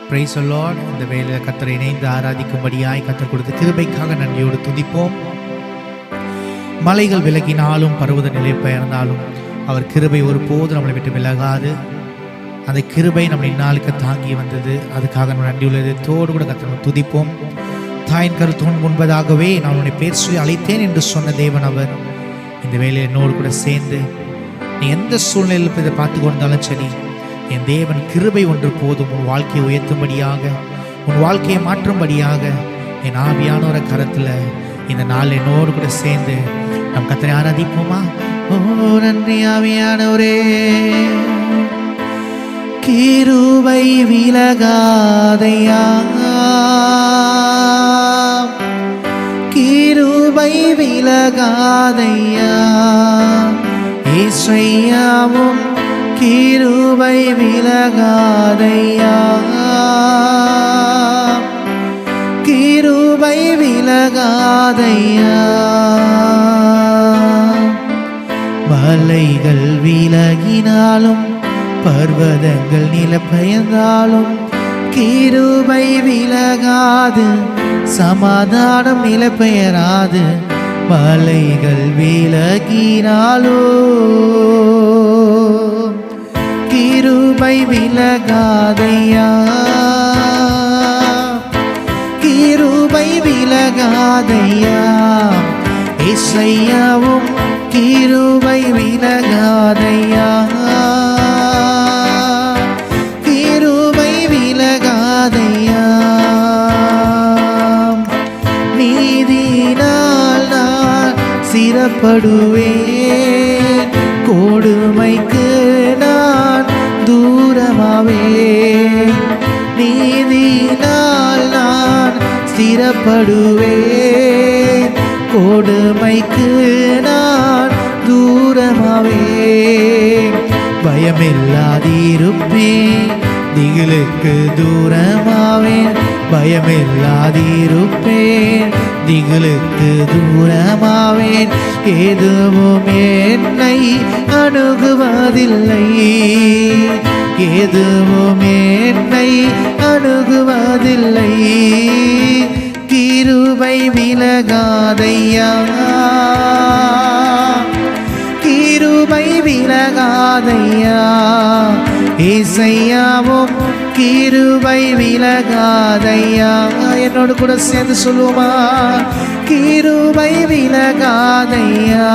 Praise the Lord. இந்த வேளையில் கர்த்தரை இணைந்து ஆராதிக்கும்படியாய் கர்த்தர் கொடுத்த கிருபைக்காக நன்றியோடு துதிப்போம். மலைகள் விலகினாலும் பர்வத நிலை பெயர்ந்தாலும் அவர் கிருபை ஒருபோது நம்மளை விட்டு விலகாது. அந்த கிருபை நம்ம இந்நாளுக்கு தாங்கி வந்தது. அதுக்காக நம்ம நன்றியுள்ளதோடு கூட கர்த்தரை துதிப்போம். தாயின் கருத்தோன் முன்பதாகவே நான் உன்னை பேர் சொல்லி அழைத்தேன் என்று சொன்ன தேவன் அவர். இந்த வேலையை என்னோடு கூட சேர்ந்து நீ எந்த சூழ்நிலையில் இதை பார்த்து கொண்டாலும் சரி, என் தேவன் கிருபை ஒன்று போதும் உன் வாழ்க்கையை உயர்த்தும்படியாக, உன் வாழ்க்கையை மாற்றும்படியாக. என் ஆவியானோர கரத்தில் இந்த நாள் என்னோடு கூட சேர்ந்து நம் கர்த்தரை ஆராதிப்போமா? ஓ நன்றி ஆவியானவரே. கிருபை விலகாதையா, கிருபை விலகாதையா, இயேசுவும் கிருபை விலகாதையா, கிருபை விலகாதையா. மலைகள் விலகினாலும் பர்வதங்கள் நிலப்பெயர்ந்தாலும் கிருபை விலகாது, சமாதானம் நிலப்பெயராது. மலைகள் விலகினாலோ கிருபை விலகாதையா, கிருபை விலகாதையா, இயேசுவும் கிருபை விலகாதையா, கிருபை விலகாதையா. நீதியினால் நான் சிறப்படுவேன், கொடுமைக்கு நான் தூரமாவேன். நீதியினால் நான் ஸ்திரப்படுவேன், கொடுமைக்கு நான் தூரமாவேன். பயமில்லாதிருப்பேன், திகிலுக்கு தூரமாவேன். பயமில்லாதிருப்பேன், திகிலுக்கு தூரமாவேன். எதுவும் என்னை அணுகுவதில்லை, எதுவும் என்னை அணுகுவதில்லை. கிருபை விலகாதையா, கிருபை விலகாதையா, இயேசுவும் கிருபை விலகாதையா. என்னோடு கூட சேர்ந்து சொல்லுவோமா? கிருபை விலகாதையா,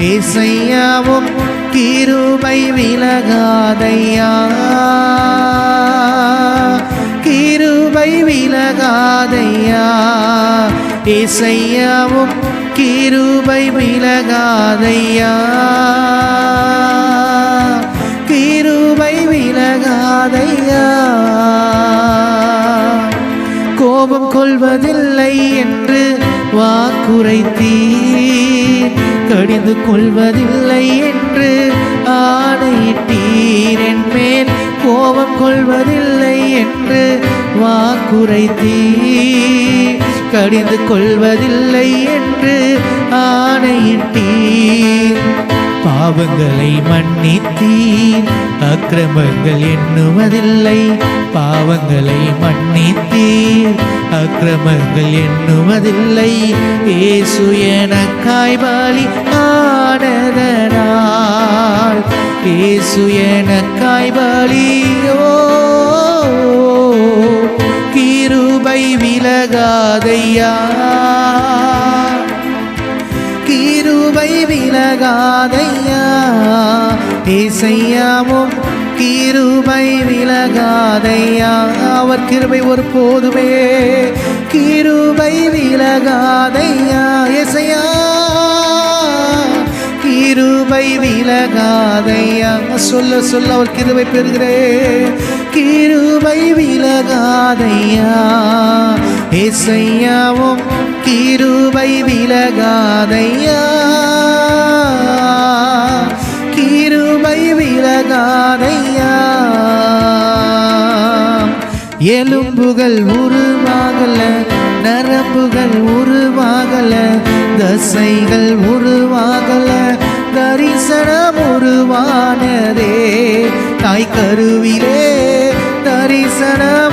இயேசுவும் கிருபை விலகாதையா, கிருபை விலகாதையா, இயேசுவும் கிருபை விலகாதையா, கிருபை விலகாதையா. கோபம் கொள்வதில்லை என்று வாக்குரைத்தீர், கடிந்து கொள்வதில்லை என்று ஆணையிட்டீர். என் மேல் கோபம் கொள்வதில்லை என்று வாக்குரைத்தீர், கடிந்து கொள்வதில்லை என்று ஆணையிட்டீர். பாவங்களை மன்னித்தீர், அக்கிரமங்கள் எண்ணுவதில்லை. பாவங்களை மன்னித்தீர், அக்கிரமங்கள் எண்ணுவதில்லை. இயேசு எனக்காய் பலி ஆனதனால், இயேசு எனக்காய் பலியோ. கிருபை விலகாதையா, கிருபை விலகாதையா, இயேசுவும் கிருபை விலகாதையா. அவர் கிருபை ஒருபோதுமே கிருபை விலகாதையா. இயேசுயா கிருபை விலகாதையா. சொல்ல சொல்ல அவர் கிருபை பெறுகிறேன். கிருபை விலகாதையா, இயேசுவும் கிருபை விலகாதையா, கிருபை விலகாதையா. எலும்புகள் உருவாகல, நரம்புகள் உருவாகல, தசைகள் உருவாகல, தரிசனம் உருவானதே. தாய் கருவிலே தரிசனம்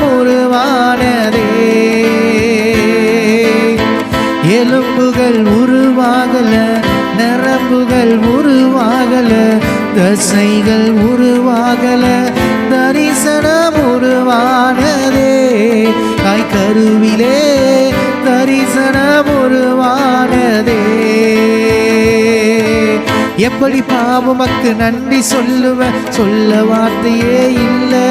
தசைகள் உருவாகல, தரிசனம் உருவானதே. தாய் கருவிலே தரிசனம் உருவானதே. எப்படி பாவமக்கு நன்றி சொல்லுவேன், சொல்ல வார்த்தையே இல்லை.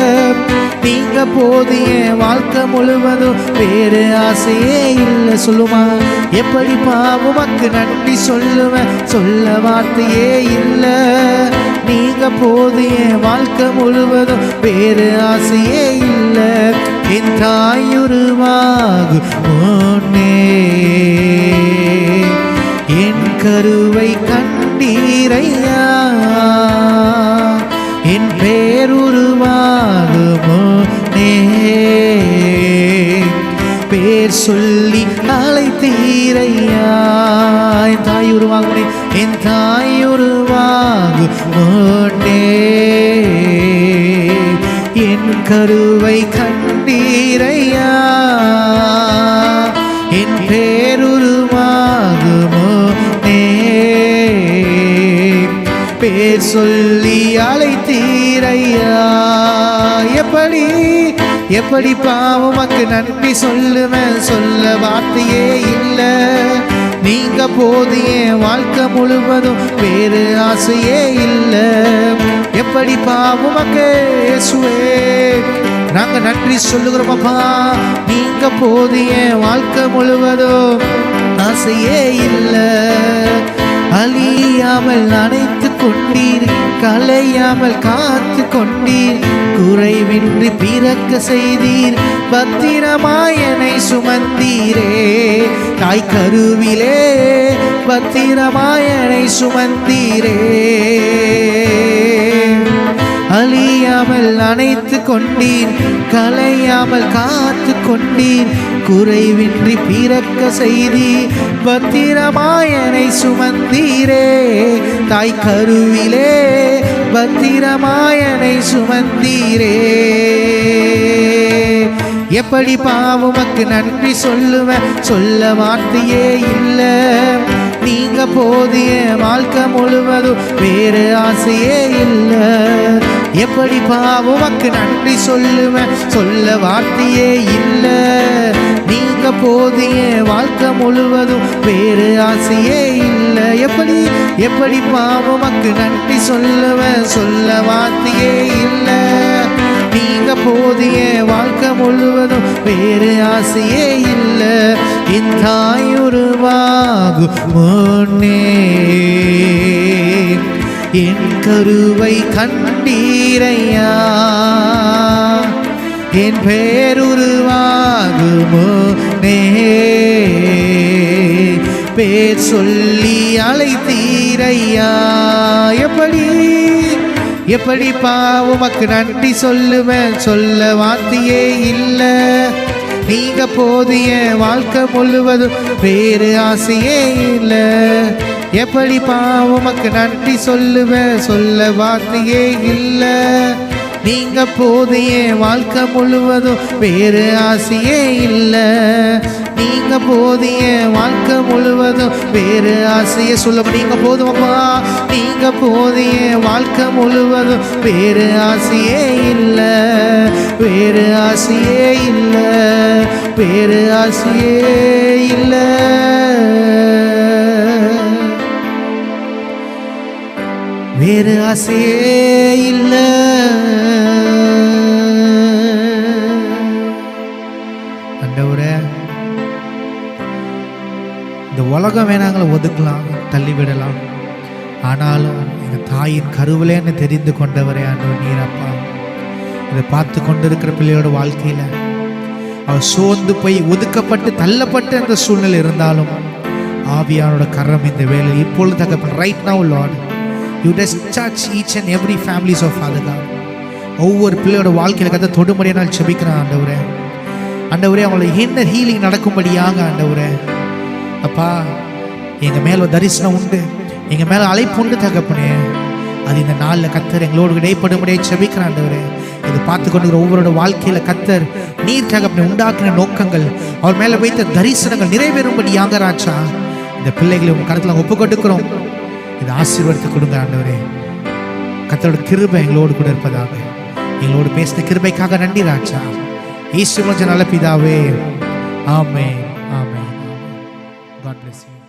நீங்க போதிய வாழ்க்கை முழுவதும் வேறு ஆசையே இல்லை. சொல்லுமா, எப்படி பாவமக்கு நன்றி சொல்லுவேன், சொல்ல வார்த்தையே இல்லை. நீங்க போதிய வாழ்க்கை முழுவதும் வேறு ஆசையே இல்லை. என் தாயுருவாகும் முன்னே என் கருவை கண்டீரையா. என் பேருருவாகும் முன்னே பேர் சொல்லி அழைத்தீரையா. என் தாயுருவாகும், என் தாயுருவாகும் முன்னே என் கருவை கண்டீரையா. என் பேருருவாகும் முன்னே பேர் சொல்லி அழைத்தீரையா. எப்படி எப்படி பாவமக்கு நன்றி சொல்லுவேன், சொல்ல வார்த்தையே இல்லை. நீங்க போதிய வாழ்க்கை முழுவதும் வேறு ஆசையே இல்லை. எப்படி பாவமக்கு இயேசுவே நாங்க நன்றி சொல்லுகிறோம் அப்பா. நீங்க போதிய வாழ்க்கை முழுவதும் ஆசையே இல்லை. அழியாமல் அணைத்து கொண்டீர், கலையாமல் காத்து கொண்டீர், குறைவின்றி பிறக்க செய்தீர், பத்திரமாயனை சுமந்தீரே. தாய் கருவிலே பத்திரமாயனை சுமந்தீரே. அழியாமல் அணைத்து கொண்டீர், கலையாமல் காத்து கொண்டீர், குறைவின்றி பிறக்க செய்தீர், பத்திரமாயனை சுமந்தீரே. தாய் கருவிலே பத்திரமாயனை சுமந்தீரே. எப்படி பாவமக்கு நன்றி சொல்லுவேன், சொல்ல வார்த்தையே இல்லை. நீங்க போதிய வாழ்க்கை முழுவதும் வேறு ஆசையே இல்லை. எப்படி பாவமக்கு நன்றி சொல்லுவேன், சொல்ல வார்த்தையே இல்லை. நீங்க போதிய வாழ்க்கை முழுவதும் வேறு ஆசையே இல்லை. எப்படி எப்படி பாவமக்கு நன்றி சொல்லுவேன், சொல்ல வார்த்தையே இல்லை. நீங்க போதிய வாழ்க்கை முழுவதும் வேறு ஆசையே இல்லை. என் தாயுருவாகும் முன்னே என் கருவை கண்டீரையா. என் பேருருவாகும் முன்னே பேர் சொல்லி அழைத்தீரையா. எப்படி எப்படி பாவமக்கு நன்றி சொல்லுவேன், சொல்ல வார்த்தையே இல்லை. நீங்க போதிய வாழ்க்கை முழுவதும் வேறு ஆசையே இல்லை. எப்படி பாவமக்கு நன்றி சொல்லுவேன், சொல்ல வார்த்தையே இல்லை. நீங்க போதிய வாழ்க்கை முழுவதும் வேறு ஆசையே இல்லை. நீங்க போதிய வாழ்க்கை முழுவதும் வேறு ஆசையே சொல்ல. நீங்க போதுமப்பா, நீங்க போதிய வாழ்க்கை முழுவதும் வேறு ஆசையே இல்லை. வேறு ஆசையே இல்லை, வேறு ஆசையே இல்லை. வேறு ஆசையே இல்லை. ஆண்டவரே, இந்த உலகம் வேணாங்களை ஒதுக்கலாம், தள்ளிவிடலாம். ஆனாலும் எங்கள் தாயின் கருவிலேன்னு தெரிந்து கொண்டவரே ஆண்டவர் நீரப்பா. இதை பார்த்து கொண்டிருக்கிற பிள்ளையோட வாழ்க்கையில் அவர் சோர்ந்து போய் ஒதுக்கப்பட்டு தள்ளப்பட்டு அந்த சூழ்நிலை இருந்தாலும் ஆவியானோட கரம் இந்த வேலை இப்பொழுது தகப்பன் right now lord you discharge each and every families of father God. ஒவ்வொரு பிள்ளையோட வாழ்க்கையில் கதை தொடும்படியாக நான் செபிக்கிறேன் ஆண்டவரே. ஆண்டவரே, அவங்களோட இன்னர் ஹீலிங் நடக்கும்படியாக ஆண்டவரே அப்பா எங்கள் மேலே தரிசனம் உண்டு, எங்கள் மேலே அழைப்பு உண்டு தகப்பனே. அது இந்த நாளில் கத்தர் எங்களோடு இடைப்படும்படியாக செபிக்கிறேன் ஆண்டவரே. இது பார்த்து கொண்டு ஒவ்வொருட வாழ்க்கையில் கத்தர் நீர் தகப்பனை உண்டாக்கின நோக்கங்கள், அவர் மேலே வைத்த தரிசனங்கள் நிறைவேறும்படியாக ராஜா இந்த பிள்ளைகளை உங்கள் கருத்தில் ஒப்பு கொடுக்கிறோம். இதை ஆசீர்வாதத்தை கொடுங்க ஆண்டவரே. கர்த்தரோட கிருபை எங்களோடு கூட இருப்பதாக. எங்களோடு பேசின கிருபைக்காக நன்றி ராஜா. இயேசு மூலம் நல்ல பிதாவே. ஆமென். ஆமென். God bless you.